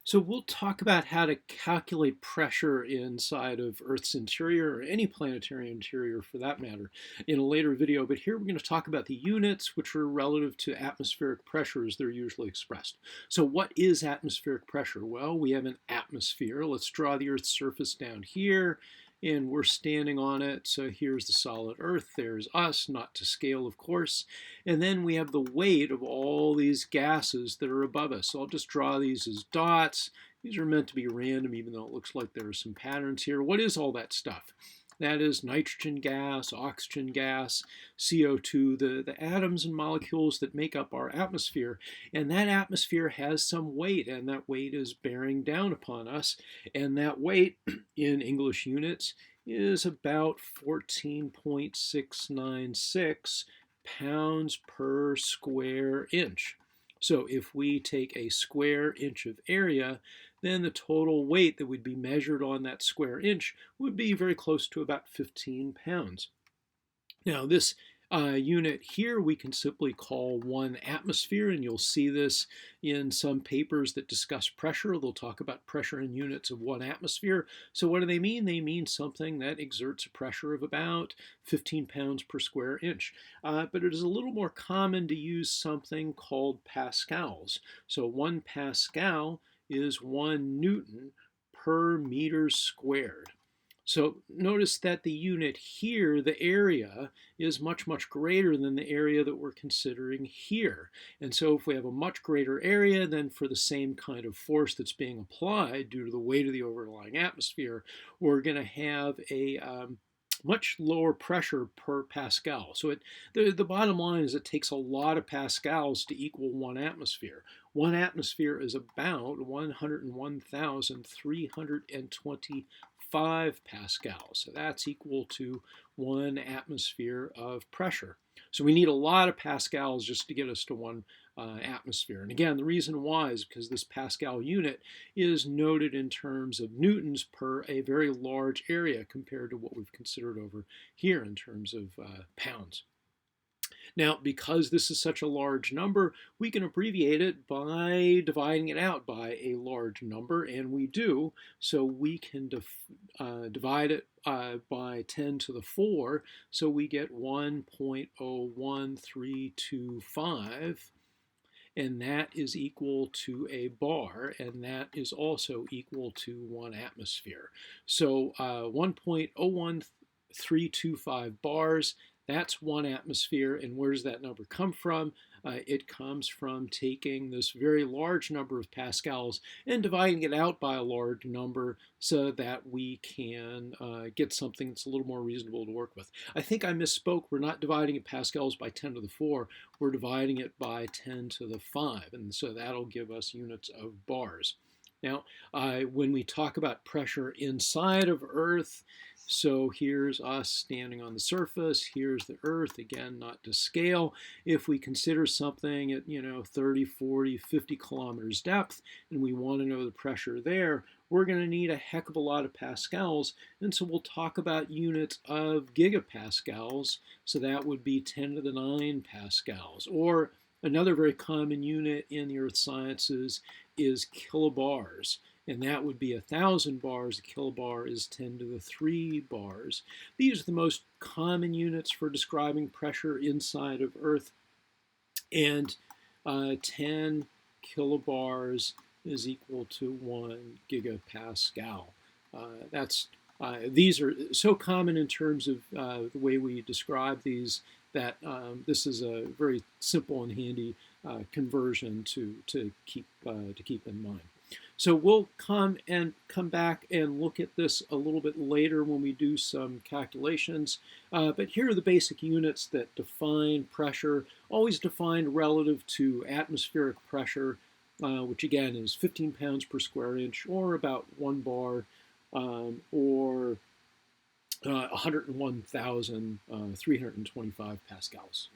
So we'll talk about how to calculate pressure inside of Earth's interior, or any planetary interior for that matter, in a later video. But here we're going to talk about the units, which are relative to atmospheric pressure as they're usually expressed. So what is atmospheric pressure? Well, we have an atmosphere. Let's draw the Earth's surface down here, and we're standing on it. So here's the solid Earth. There's us, not to scale, of course. And then we have the weight of all these gases that are above us. So I'll just draw these as dots. These are meant to be random, even though it looks like there are some patterns here. What is all that stuff? That is nitrogen gas, oxygen gas, CO2, the atoms and molecules that make up our atmosphere. And that atmosphere has some weight, and that weight is bearing down upon us. And that weight in English units is about 14.696 pounds per square inch. So if we take a square inch of area, then the total weight that would be measured on that square inch would be very close to about 15 pounds. Now this unit here we can simply call 1 atmosphere, and you'll see this in some papers that discuss pressure. They'll talk about pressure in units of 1 atmosphere. So what do they mean? They mean something that exerts a pressure of about 15 pounds per square inch. But it is a little more common to use something called pascals. So 1 pascal is 1 Newton per meter squared. So notice that the unit here, the area, is much, much greater than the area that we're considering here. And so if we have a much greater area, then for the same kind of force that's being applied due to the weight of the overlying atmosphere, we're going to have a much lower pressure per pascal. So the bottom line is it takes a lot of pascals to equal 1 atmosphere. 1 atmosphere is about 101,325 pascals. So that's equal to 1 atmosphere of pressure. So we need a lot of pascals just to get us to 1 atmosphere. And again, the reason why is because this Pascal unit is noted in terms of newtons per a very large area compared to what we've considered over here in terms of pounds. Now, because this is such a large number, we can abbreviate it by dividing it out by a large number, and we do. So we can divide it by 10 to the 4, so we get 1.01325. And that is equal to a bar, and that is also equal to 1 atmosphere. So 1.01325 bars, that's 1 atmosphere. And where does that number come from? It comes from taking this very large number of pascals and dividing it out by a large number so that we can get something that's a little more reasonable to work with. I think I misspoke. We're not dividing it pascals by 10 to the 4. We're dividing it by 10 to the 5. And so that'll give us units of bars. Now, when we talk about pressure inside of Earth, so here's us standing on the surface, here's the Earth, again, not to scale. If we consider something at, 30, 40, 50 kilometers depth, and we want to know the pressure there, we're going to need a heck of a lot of pascals. And so we'll talk about units of gigapascals. So that would be 10 to the 9 pascals. Or another very common unit in the earth sciences is kilobars, and that would be 1,000 bars. A kilobar is 10 to the 3 bars. These are the most common units for describing pressure inside of Earth, and 10 kilobars is equal to 1 gigapascal. These are so common in terms of the way we describe these that this is a very simple and handy conversion to keep in mind. So we'll come back and look at this a little bit later when we do some calculations. But here are the basic units that define pressure, always defined relative to atmospheric pressure, which again is 15 pounds per square inch, or about 1 bar, or 101,325 pascals.